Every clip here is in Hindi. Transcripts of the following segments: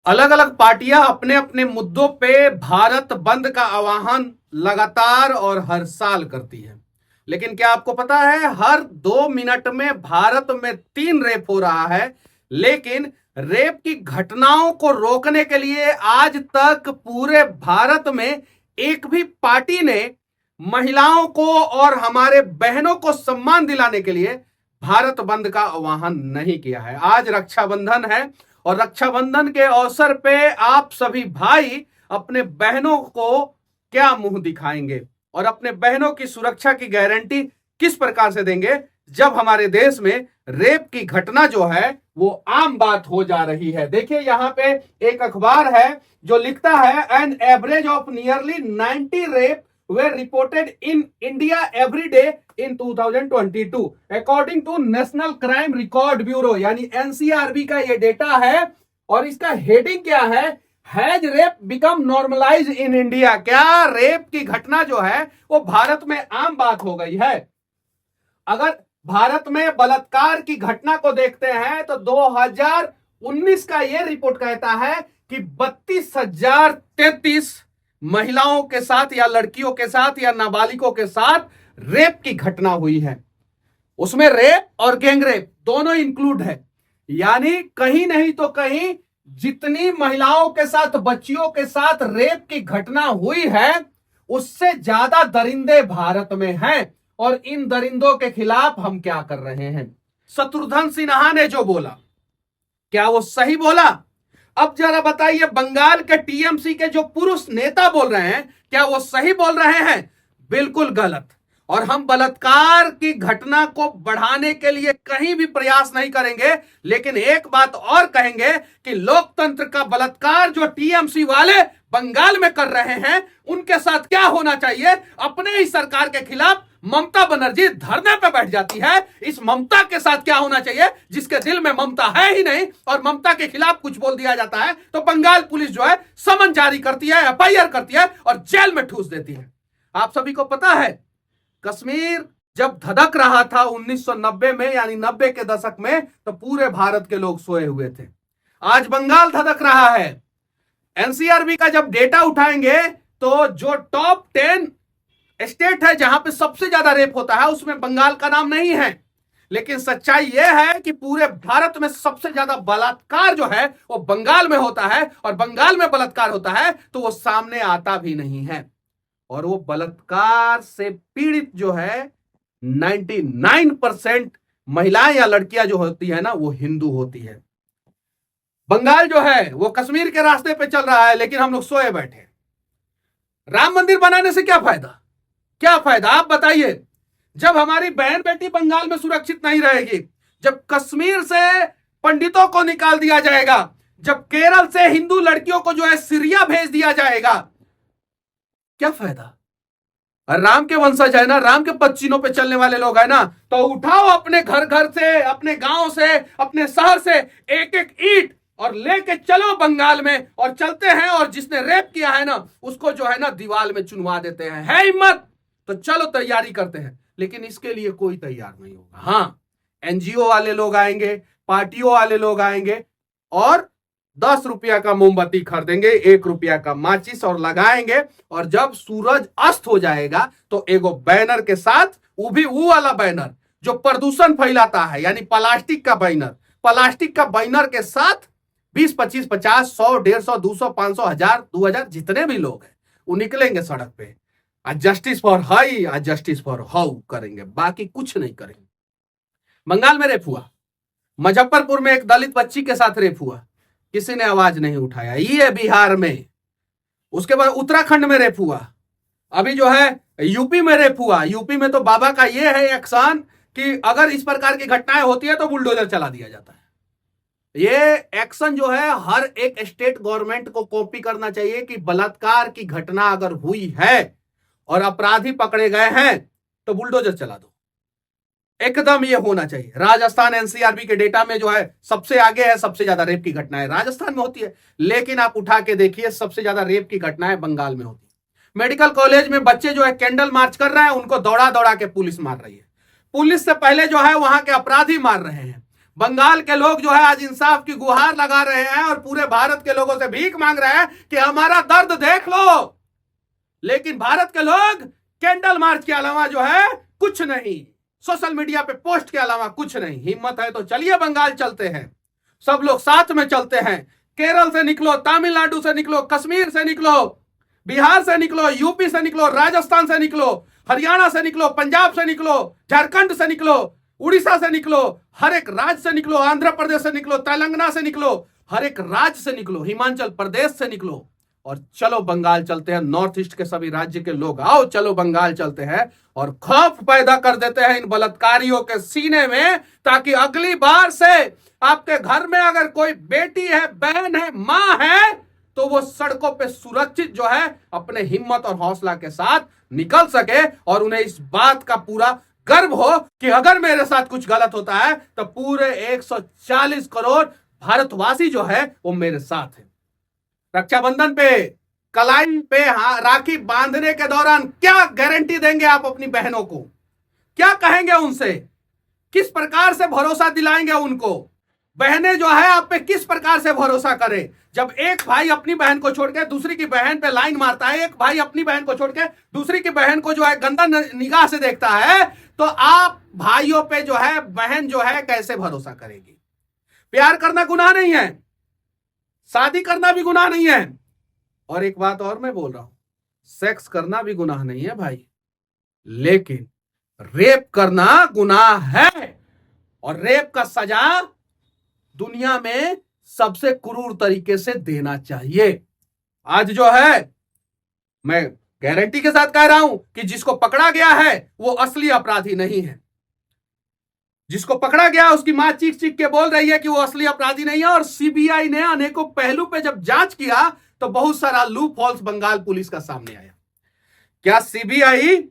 अलग अलग पार्टियां अपने अपने मुद्दों पे भारत बंद का आह्वान लगातार और हर साल करती है। लेकिन क्या आपको पता है, हर 2 मिनट में भारत में 3 रेप हो रहा है। लेकिन रेप की घटनाओं को रोकने के लिए आज तक पूरे भारत में एक भी पार्टी ने महिलाओं को और हमारे बहनों को सम्मान दिलाने के लिए भारत बंद का आह्वान नहीं किया है। आज रक्षाबंधन है और रक्षाबंधन के अवसर पे आप सभी भाई अपने बहनों को क्या मुंह दिखाएंगे और अपने बहनों की सुरक्षा की गारंटी किस प्रकार से देंगे जब हमारे देश में रेप की घटना जो है वो आम बात हो जा रही है। देखिए यहां पे एक अखबार है जो लिखता है, an average of nearly 90 rape were reported in India every day in 2022 according to national crime record bureau यानी एनसीआरबी का ये डेटा है। और इसका हेडिंग क्या है, has rape become normalise in India. क्या रेप की घटना जो है वो भारत में आम बात हो गई है? अगर भारत में बलात्कार की घटना को देखते हैं तो 2019 का यह रिपोर्ट कहता है कि 32,033 महिलाओं के साथ या लड़कियों के साथ या नाबालिगों के साथ रेप की घटना हुई है। उसमें रेप और गैंगरेप दोनों इंक्लूड है। यानी कहीं नहीं तो कहीं जितनी महिलाओं के साथ, बच्चियों के साथ रेप की घटना हुई है उससे ज्यादा दरिंदे भारत में हैं। और इन दरिंदों के खिलाफ हम क्या कर रहे हैं? शत्रुघ्न सिन्हा ने जो बोला, क्या वो सही बोला? अब जरा बताइए, बंगाल के टीएमसी के जो पुरुष नेता बोल रहे हैं, क्या वो सही बोल रहे हैं? बिल्कुल गलत। और हम बलात्कार की घटना को बढ़ाने के लिए कहीं भी प्रयास नहीं करेंगे। लेकिन एक बात और कहेंगे कि लोकतंत्र का बलात्कार जो टीएमसी वाले बंगाल में कर रहे हैं उनके साथ क्या होना चाहिए? अपने ही सरकार के खिलाफ ममता बनर्जी धरने पे बैठ जाती है। इस ममता के साथ क्या होना चाहिए जिसके दिल में ममता है ही नहीं, और ममता के खिलाफ कुछ बोल दिया जाता है तो बंगाल पुलिस जो है समन जारी करती है, एफआईआर करती है और जेल में ठूस देती है। आप सभी को पता है, कश्मीर जब धधक रहा था 1990 में, यानी 90 के दशक में, तो पूरे भारत के लोग सोए हुए थे। आज बंगाल धधक रहा है। एनसीआरबी का जब डेटा उठाएंगे तो जो टॉप 10 स्टेट है जहां पे सबसे ज्यादा रेप होता है उसमें बंगाल का नाम नहीं है। लेकिन सच्चाई यह है कि पूरे भारत में सबसे ज्यादा बलात्कार जो है वो बंगाल में होता है, और बंगाल में बलात्कार होता है तो वो सामने आता भी नहीं है। और वो बलात्कार से पीड़ित जो है 99% महिलाएं या लड़कियां जो होती है ना वो हिंदू होती है। बंगाल जो है वो कश्मीर के रास्ते पे चल रहा है, लेकिन हम लोग सोए बैठे। राम मंदिर बनाने से क्या फायदा? क्या फायदा आप बताइए? जब हमारी बहन बेटी बंगाल में सुरक्षित नहीं रहेगी, जब कश्मीर से पंडितों को निकाल दिया जाएगा, जब केरल से हिंदू लड़कियों को जो है सीरिया भेज दिया जाएगा, क्या फायदा? और राम के वंशज है ना, राम के पच्चीनों पे चलने वाले लोग है ना, तो उठाओ अपने घर घर से, अपने गांव से, अपने शहर से एक एक ईंट और लेके चलो बंगाल में, और चलते हैं और जिसने रेप किया है ना उसको जो है ना दीवार में चुनवा देते हैं। है हिम्मत तो चलो तैयारी करते हैं। लेकिन इसके लिए कोई तैयार नहीं होगा। हाँ, एनजीओ वाले लोग आएंगे, पार्टियों वाले लोग आएंगे और 10 रुपया का मोमबत्ती खरीदेंगे, 1 रुपया का माचिस और लगाएंगे, और जब सूरज अस्त हो जाएगा तो एगो बैनर के साथ, वो भी वो वाला बैनर जो प्रदूषण फैलाता है, यानी प्लास्टिक का बैनर, प्लास्टिक का बैनर के साथ 20, 25, 50, 100, 150, 200, 500, 1000, 2000 जितने भी लोग हैं वो निकलेंगे सड़क पे, justice for high, justice for how करेंगे, बाकी कुछ नहीं करेंगे। बंगाल में रेप हुआ, मुजफ्फरपुर में एक दलित बच्ची के साथ रेप हुआ, किसी ने आवाज नहीं उठाया। ये बिहार में। उसके बाद उत्तराखंड में रेप हुआ, अभी जो है यूपी में रेप हुआ। यूपी में तो बाबा का ये है एक्शन कि अगर इस प्रकार की घटनाएं होती है तो बुलडोजर चला दिया जाता है। ये एक्शन जो है हर एक स्टेट गवर्नमेंट को कॉपी करना चाहिए कि बलात्कार की घटना अगर हुई है और अपराधी पकड़े गए हैं तो बुलडोजर चला दो। एकदम ये होना चाहिए। राजस्थान एनसीआरबी के डेटा में जो है सबसे आगे है, सबसे ज्यादा रेप की घटनाएं राजस्थान में होती है। लेकिन आप उठा के देखिए, सबसे ज्यादा रेप की घटनाएं बंगाल में होती है। मेडिकल कॉलेज में बच्चे जो है कैंडल मार्च कर रहे हैं, उनको दौड़ा दौड़ा के पुलिस मार रही है। पुलिस से पहले जो है वहां के अपराधी मार रहे हैं। बंगाल के लोग जो है आज इंसाफ की गुहार लगा रहे हैं और पूरे भारत के लोगों से भीख मांग रहे हैं कि हमारा दर्द देख लो। लेकिन भारत के लोग कैंडल मार्च के अलावा जो है कुछ नहीं, सोशल मीडिया पे पोस्ट के अलावा कुछ नहीं। हिम्मत है तो चलिए बंगाल चलते हैं, सब लोग साथ में चलते हैं। केरल से निकलो, तमिलनाडु से निकलो, कश्मीर से निकलो, बिहार से निकलो, यूपी से निकलो, राजस्थान से निकलो, हरियाणा से निकलो, पंजाब से निकलो, झारखंड से निकलो, उड़ीसा से निकलो, हर एक राज्य से निकलो, आंध्र प्रदेश से निकलो, तेलंगाना से निकलो, हर एक राज्य से निकलो, हिमाचल प्रदेश से निकलो और चलो बंगाल चलते हैं। नॉर्थ ईस्ट के सभी राज्य के लोग आओ, चलो बंगाल चलते हैं और खौफ पैदा कर देते हैं इन बलात्कारियों के सीने में, ताकि अगली बार से आपके घर में अगर कोई बेटी है, बहन है, मां है, तो वो सड़कों पे सुरक्षित जो है अपने हिम्मत और हौसला के साथ निकल सके और उन्हें इस बात का पूरा गर्व हो कि अगर मेरे साथ कुछ गलत होता है तो पूरे 140 करोड़ भारतवासी जो है वो मेरे साथ है। रक्षाबंधन पे, कलाई पे राखी बांधने के दौरान क्या गारंटी देंगे आप अपनी बहनों को? क्या कहेंगे उनसे? किस प्रकार से भरोसा दिलाएंगे उनको? बहनें जो है आप पे किस प्रकार से भरोसा करें? जब एक भाई अपनी बहन को छोड़ के दूसरी की बहन पे लाइन मारता है, एक भाई अपनी बहन को छोड़ के दूसरी की बहन को जो है गंदा निगाह से देखता है, तो आप भाइयों पे जो है बहन जो है कैसे भरोसा करेगी? प्यार करना गुनाह नहीं है, शादी करना भी गुनाह नहीं है, और एक बात और मैं बोल रहा हूं, सेक्स करना भी गुनाह नहीं है भाई, लेकिन रेप करना गुनाह है। और रेप का सजा दुनिया में सबसे क्रूर तरीके से देना चाहिए। आज जो है मैं गारंटी के साथ कह रहा हूं कि जिसको पकड़ा गया है वो असली अपराधी नहीं है। जिसको पकड़ा गया उसकी मां चीख चीख के बोल रही है कि वो असली अपराधी नहीं है। और सीबीआई ने अनेकों पहलू पे जब जांच किया तो बहुत सारा लूप होल्स बंगाल पुलिस का सामने आया। क्या सीबीआई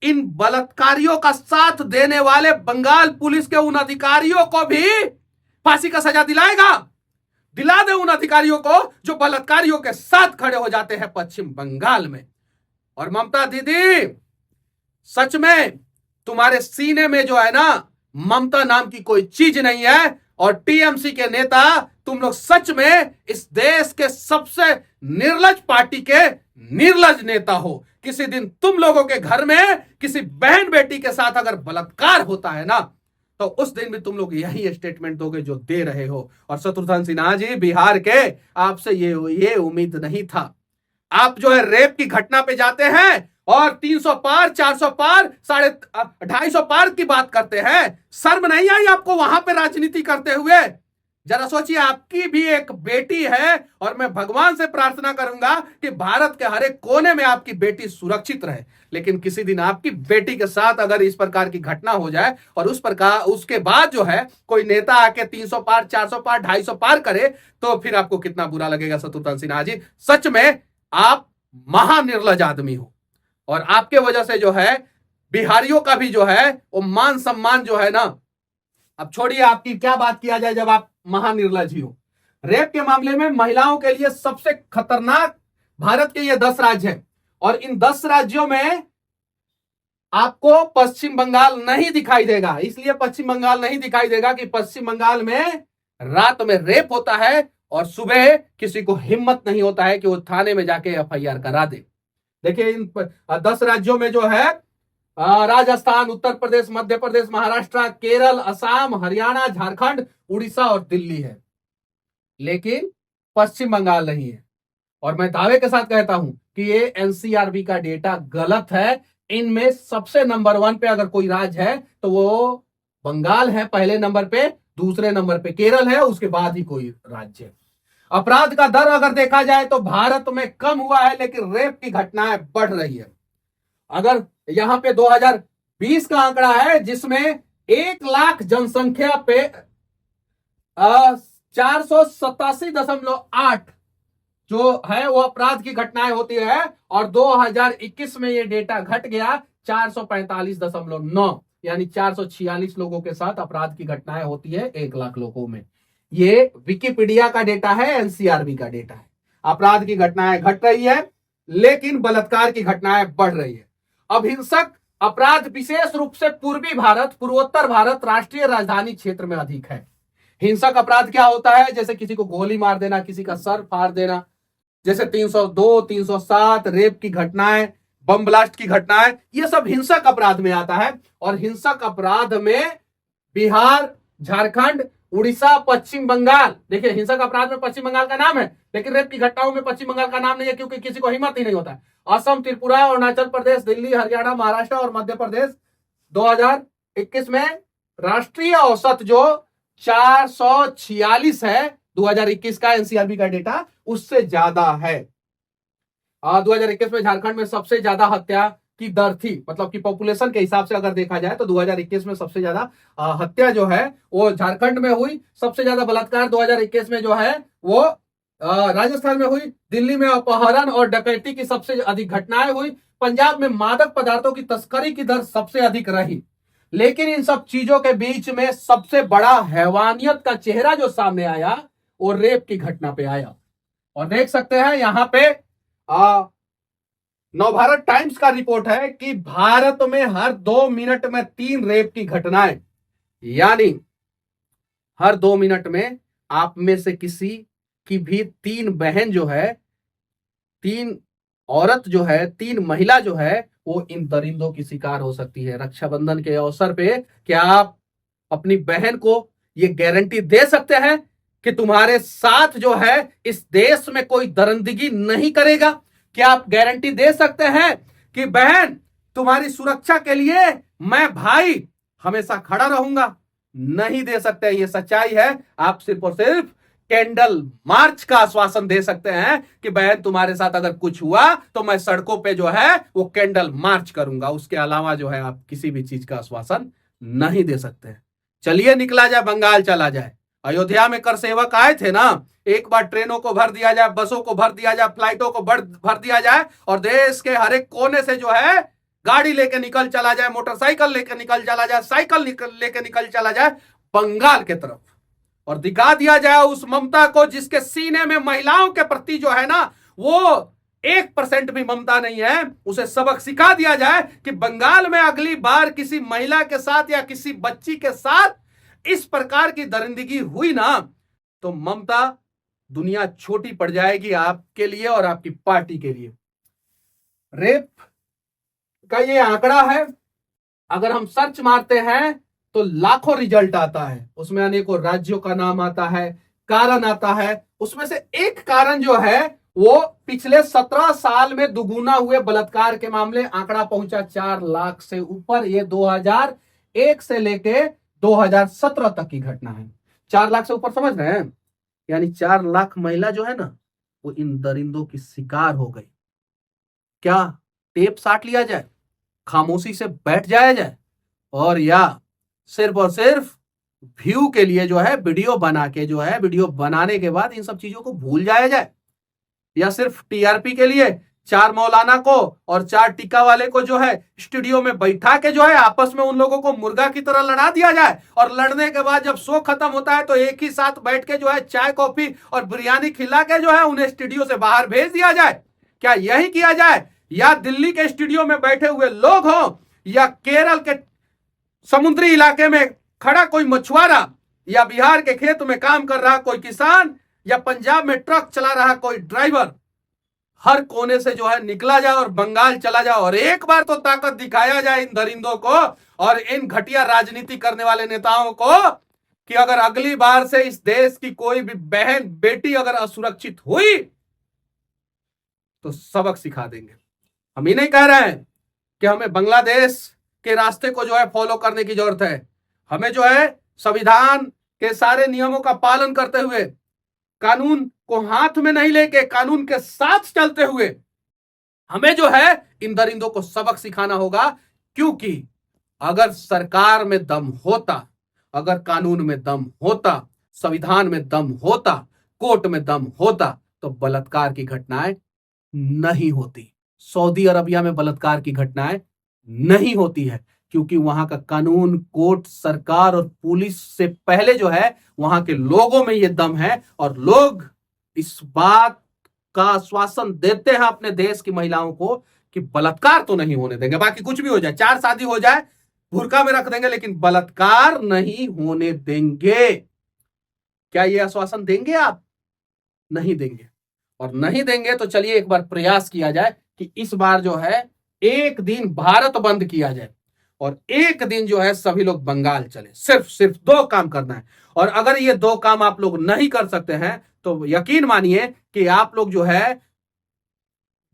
इन बलात्कारियों का साथ देने वाले बंगाल पुलिस के उन अधिकारियों को भी फांसी का सजा दिलाएगा? दिला दे उन अधिकारियों को जो बलात्कारियों के साथ खड़े हो जाते हैं पश्चिम बंगाल में। और ममता दीदी, सच में तुम्हारे सीने में जो है ना ममता नाम की कोई चीज नहीं है। और टीएमसी के नेता, तुम लोग सच में इस देश के सबसे निर्लज पार्टी के निर्लज नेता हो। किसी दिन तुम लोगों के घर में किसी बहन बेटी के साथ अगर बलात्कार होता है ना, तो उस दिन भी तुम लोग यही स्टेटमेंट दोगे जो दे रहे हो। और शत्रुघ्न सिन्हा जी, बिहार के, आपसे ये उम्मीद नहीं था। आप जो है रेप की घटना पे जाते हैं और 300 पार, 400 पार, 250 पार की बात करते हैं। शर्म नहीं आई आपको वहां पे राजनीति करते हुए? जरा सोचिए, आपकी भी एक बेटी है और मैं भगवान से प्रार्थना करूंगा कि भारत के हर एक कोने में आपकी बेटी सुरक्षित रहे। लेकिन किसी दिन आपकी बेटी के साथ अगर इस प्रकार की घटना हो जाए और उसके बाद जो है कोई नेता आके 300 पार, 400 पार, 250 पार करे, तो फिर आपको कितना बुरा लगेगा शत्रुघ्न सिन्हा जी। सच में आप महानिर्लज आदमी हो और आपके वजह से जो है बिहारियों का भी जो है वो मान सम्मान जो है ना, अब छोड़िए आपकी क्या बात किया जाए जब आप महानिर्लज ही हो। रेप के मामले में महिलाओं के लिए सबसे खतरनाक भारत के ये 10 राज्य हैं और इन 10 राज्यों में आपको पश्चिम बंगाल नहीं दिखाई देगा। इसलिए पश्चिम बंगाल नहीं दिखाई देगा कि पश्चिम बंगाल में रात में रेप होता है और सुबह किसी को हिम्मत नहीं होता है कि वो थाने में जाके एफआईआर करा दे। देखिए इन 10 राज्यों में जो है राजस्थान, उत्तर प्रदेश, मध्य प्रदेश, महाराष्ट्र, केरल, असम, हरियाणा, झारखंड, उड़ीसा और दिल्ली है, लेकिन पश्चिम बंगाल नहीं है। और मैं दावे के साथ कहता हूं कि ये एनसीआरबी का डेटा गलत है। इनमें सबसे नंबर 1 पे अगर कोई राज्य है तो वो बंगाल है पहले नंबर पे, दूसरे नंबर पे केरल है, उसके बाद ही कोई राज्य है। अपराध का दर अगर देखा जाए तो भारत में कम हुआ है, लेकिन रेप की घटनाएं बढ़ रही है। अगर यहां पे 2020 का आंकड़ा है जिसमें 1 लाख जनसंख्या पे 487.8 जो है वो अपराध की घटनाएं होती है और 2021 में ये डेटा घट गया 445.9, यानी 446 लोगों के साथ अपराध की घटनाएं होती है 1 लाख लोगों में। ये विकिपीडिया का डेटा है, एनसीआरबी का डेटा है। अपराध की घटनाएं घट रही है लेकिन बलात्कार की घटनाएं बढ़ रही है। अब हिंसक अपराध विशेष रूप से पूर्वी भारत, पूर्वोत्तर भारत, राष्ट्रीय राजधानी क्षेत्र में अधिक है। हिंसक अपराध क्या होता है? जैसे किसी को गोली मार देना, किसी का सर फाड़ देना, जैसे 302, 307 रेप की घटनाएं, बम ब्लास्ट की घटनाएं, ये सब हिंसक अपराध में आता है। और हिंसक अपराध में बिहार, झारखंड, उड़ीसा, पश्चिम बंगाल, देखिए हिंसक अपराध में पश्चिम बंगाल का नाम है, लेकिन रेप की घटनाओं में पश्चिम बंगाल का नाम नहीं है, क्योंकि किसी को हिम्मत ही नहीं होता है। असम, त्रिपुरा, अरुणाचल प्रदेश, दिल्ली, हरियाणा, महाराष्ट्र और मध्य प्रदेश 2021 में राष्ट्रीय औसत जो 446 है, 2021 का एनसीआरबी का डेटा, उससे ज्यादा है। 2021 में झारखंड में सबसे ज्यादा हत्या की दर थी, मतलब कि पॉपुलेशन के हिसाब से अगर देखा जाए तो 2021 में सबसे ज्यादा हत्या जो है वो झारखंड में हुई। सबसे ज्यादा बलात्कार 2021 में जो है वो राजस्थान में हुई। दिल्ली में अपहरण और डकैती की सबसे अधिक घटनाएं हुई। पंजाब में मादक पदार्थों की तस्करी की दर सबसे अधिक रही। लेकिन इन सब चीजों के बीच में सबसे बड़ा हैवानियत का चेहरा जो सामने आया वो रेप की घटना पे आया। और देख सकते हैं यहां पे नवभारत टाइम्स का रिपोर्ट है कि भारत में हर 2 मिनट में 3 रेप की घटनाएं, यानी हर 2 मिनट में आप में से किसी की भी 3 बहन जो है, 3 औरत जो है, 3 महिला जो है वो इन दरिंदों की शिकार हो सकती है। रक्षाबंधन के अवसर पे क्या आप अपनी बहन को ये गारंटी दे सकते हैं कि तुम्हारे साथ जो है इस देश में कोई दरिंदगी नहीं करेगा? क्या आप गारंटी दे सकते हैं कि बहन तुम्हारी सुरक्षा के लिए मैं भाई हमेशा खड़ा रहूंगा? नहीं दे सकते, ये सच्चाई है। आप सिर्फ और सिर्फ कैंडल मार्च का आश्वासन दे सकते हैं कि बहन तुम्हारे साथ अगर कुछ हुआ तो मैं सड़कों पे जो है वो कैंडल मार्च करूंगा। उसके अलावा जो है आप किसी भी चीज का आश्वासन नहीं दे सकते। चलिए निकला जाए, बंगाल चला जाए। अयोध्या में कर सेवक आए थे ना, एक बार ट्रेनों को भर दिया जाए, बसों को भर दिया जाए, फ्लाइटों को भर दिया जाए और देश के हर एक कोने से जो है गाड़ी लेके निकल चला जाए, मोटरसाइकिल लेके निकल चला जाए, साइकिल लेके निकल चला जाए बंगाल के तरफ, और दिखा दिया जाए उस ममता को जिसके सीने में महिलाओं के प्रति जो है ना वो 1% भी ममता नहीं है। उसे सबक सिखा दिया जाए कि बंगाल में अगली बार किसी महिला के साथ या किसी बच्ची के साथ इस प्रकार की दरिंदगी हुई ना तो ममता दुनिया छोटी पड़ जाएगी आपके लिए और आपकी पार्टी के लिए। रेप का ये आंकड़ा है, अगर हम सर्च मारते हैं तो लाखों रिजल्ट आता है, उसमें अनेकों राज्यों का नाम आता है, कारण आता है। उसमें से एक कारण जो है वो पिछले 17 साल में दुगुना हुए बलात्कार के मामले, आंकड़ा पहुंचा 4 लाख से ऊपर। ये 2001 से लेके 2017 तक की घटना है। 4 लाख से ऊपर, समझ रहे हैं? यानी 4 लाख महिला जो है ना वो इन दरिंदों की शिकार हो गई। क्या टेप साट लिया जाए, खामोशी से बैठ जाया जाए और या सिर्फ और सिर्फ व्यू के लिए जो है वीडियो बना के जो है वीडियो बनाने के बाद इन सब चीजों को भूल जाया जाए, या सिर्फ टीआरपी के लिए 4 मौलाना को और 4 टीका वाले को जो है स्टूडियो में बैठा के जो है आपस में उन लोगों को मुर्गा की तरह लड़ा दिया जाए और लड़ने के बाद जब शो खत्म होता है तो एक ही साथ बैठ के जो है चाय कॉफी और बिरयानी खिला के जो है उन्हें स्टूडियो से बाहर भेज दिया जाए? क्या यही किया जाए? या दिल्ली के स्टूडियो में बैठे हुए लोग हो या केरल के समुद्री इलाके में खड़ा कोई मछुआरा या बिहार के खेत में काम कर रहा कोई किसान या पंजाब में ट्रक चला रहा कोई ड्राइवर, हर कोने से जो है निकला जाए और बंगाल चला जाए और एक बार तो ताकत दिखाया जाए इन दरिंदों को और इन घटिया राजनीति करने वाले नेताओं को कि अगर अगली बार से इस देश की कोई भी बहन बेटी अगर असुरक्षित हुई तो सबक सिखा देंगे। हम ही नहीं कह रहे हैं कि हमें बांग्लादेश के रास्ते को जो है फॉलो करने की जरूरत है। हमें जो है संविधान के सारे नियमों का पालन करते हुए, कानून को हाथ में नहीं लेके कानून के साथ चलते हुए हमें जो है इन दरिंदों को सबक सिखाना होगा। क्योंकि अगर सरकार में दम होता, अगर कानून में दम होता, संविधान में दम होता, कोर्ट में दम होता तो बलात्कार की घटनाएं नहीं होती। सऊदी अरबिया में बलात्कार की घटनाएं नहीं होती है क्योंकि वहां का कानून, कोर्ट, सरकार और पुलिस से पहले जो है वहां के लोगों में ये दम है और लोग इस बात का आश्वासन देते हैं अपने देश की महिलाओं को कि बलात्कार तो नहीं होने देंगे, बाकी कुछ भी हो जाए, 4 शादी हो जाए, भुर्का में रख देंगे, लेकिन बलात्कार नहीं होने देंगे। क्या ये आश्वासन देंगे आप? नहीं देंगे। और नहीं देंगे तो चलिए एक बार प्रयास किया जाए कि इस बार जो है एक दिन भारत बंद किया जाए और एक दिन जो है सभी लोग बंगाल चले। सिर्फ सिर्फ 2 काम करना है। और अगर ये 2 काम आप लोग नहीं कर सकते हैं तो यकीन मानिए कि आप लोग जो है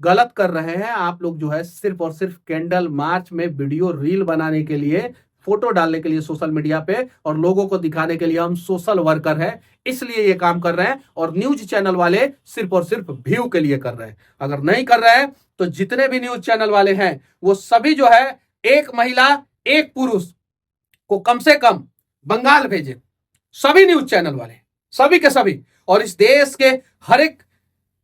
गलत कर रहे हैं। आप लोग जो है सिर्फ और सिर्फ कैंडल मार्च में वीडियो रील बनाने के लिए, फोटो डालने के लिए सोशल मीडिया पे और लोगों को दिखाने के लिए हम सोशल वर्कर हैं, इसलिए ये काम कर रहे हैं। और न्यूज चैनल वाले सिर्फ और सिर्फ व्यू के लिए कर रहे हैं। अगर नहीं कर रहे हैं तो जितने भी न्यूज चैनल वाले हैं वो सभी जो है एक महिला एक पुरुष को कम से कम बंगाल भेजे। सभी न्यूज चैनल वाले, सभी के सभी। और इस देश के हर एक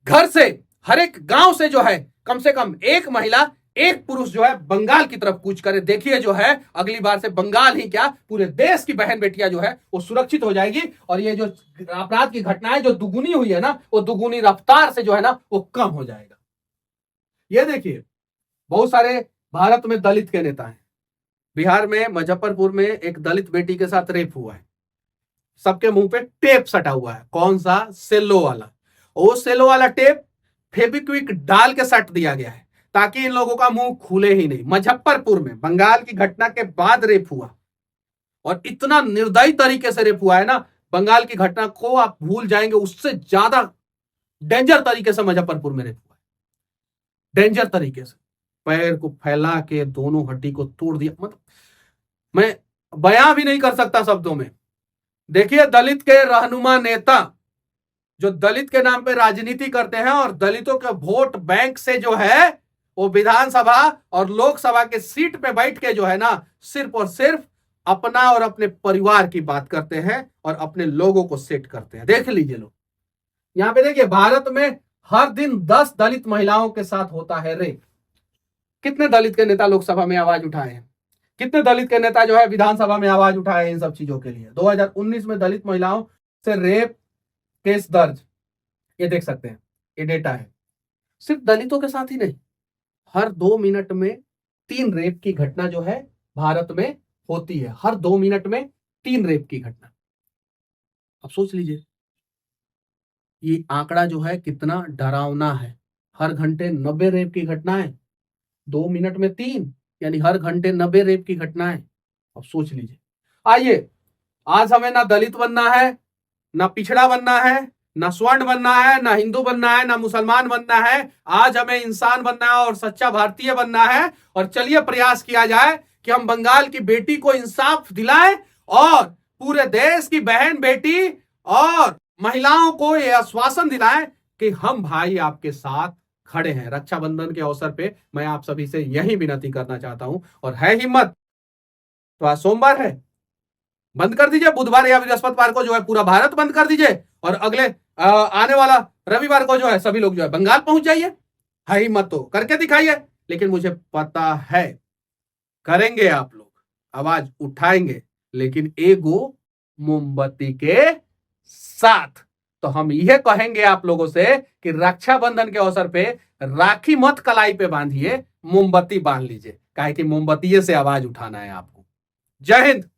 घर से, हर एक गांव से जो है कम से कम एक महिला एक पुरुष जो है बंगाल की तरफ कूच करे। देखिए जो है अगली बार से बंगाल ही क्या पूरे देश की बहन बेटियां जो है वो सुरक्षित हो जाएगी। और ये जो अपराध की घटनाएं जो दुगुनी हुई है ना, वो दुगुनी रफ्तार से जो है ना वो कम हो जाएगा। ये देखिए बहुत सारे भारत में दलित के नेता हैं। बिहार में मुजफ्फरपुर में एक दलित बेटी के साथ रेप हुआ है। सबके मुंह पे टेप सटा हुआ है। कौन सा? सेलो वाला। वो सेलो वाला टेप फेविक्विक डाल के सट दिया गया है ताकि इन लोगों का मुंह खुले ही नहीं। मुजफ्फरपुर में बंगाल की घटना के बाद रेप हुआ और इतना निर्दयी तरीके से रेप हुआ है ना, बंगाल की घटना को आप भूल जाएंगे, उससे ज्यादा डेंजर तरीके से मुजफ्फरपुर में रेप हुआ है। डेंजर तरीके से पैर को फैला के दोनों हड्डी को तोड़ दिया। मतलब मैं बयां भी नहीं कर सकता शब्दों में। देखिए दलित के रहनुमा नेता जो दलित के नाम पे राजनीति करते हैं और दलितों के वोट बैंक से जो है वो विधानसभा और लोकसभा के सीट पे बैठ के जो है ना सिर्फ और सिर्फ अपना और अपने परिवार की बात करते हैं और अपने लोगों को सेट करते हैं। देख लीजिए लोग, यहां पे देखिए भारत में हर दिन 10 दलित महिलाओं के साथ होता है रेप। कितने दलित के नेता लोकसभा में आवाज उठाए हैं? कितने दलित के नेता जो है विधानसभा में आवाज उठाए इन सब चीजों के लिए? 2019 में दलित महिलाओं से रेप केस दर्ज, ये देख सकते हैं, ये डेटा है। सिर्फ दलितों के साथ ही नहीं, हर 2 मिनट में 3 रेप की घटना जो है भारत में होती है। हर 2 मिनट में 3 रेप की घटना। अब सोच लीजिए ये आंकड़ा जो है कितना डरावना है। हर घंटे 90 रेप की घटनाएं, 2 मिनट में 3, यानी हर घंटे 90 रेप की घटनाएं। अब सोच लीजिए। आइए, आज हमें ना दलित बनना है, ना पिछड़ा बनना है, ना स्वर्ण बनना है, ना हिंदू बनना है, ना मुसलमान बनना है। आज हमें इंसान बनना है और सच्चा भारतीय बनना है। और चलिए प्रयास किया जाए कि हम बंगाल की बेटी को इंसाफ दिलाएं और पूरे देश की बहन बेटी और महिलाओं को यह आश्वासन दिलाएं कि हम भाई आपके साथ खड़े हैं। रक्षाबंधन के अवसर पे मैं आप सभी से यही विनती करना चाहता हूं। और है हिम्मत तो आज सोमवार है, बंद कर दीजिए। बुधवार या बृहस्पतिवार को जो है पूरा भारत बंद कर दीजिए और अगले आने वाला रविवार को जो है सभी लोग जो है बंगाल पहुंच जाइए। है हिम्मत तो करके दिखाइए। लेकिन मुझे पता है करेंगे आप लोग, आवाज उठाएंगे, लेकिन एगो मोमबत्ती के साथ। तो हम यह कहेंगे आप लोगों से कि रक्षाबंधन के अवसर पे राखी मत कलाई पे बांधिए, मोमबत्ती बांध लीजिए, काहे कि मोमबत्ती से आवाज उठाना है आपको। जय हिंद।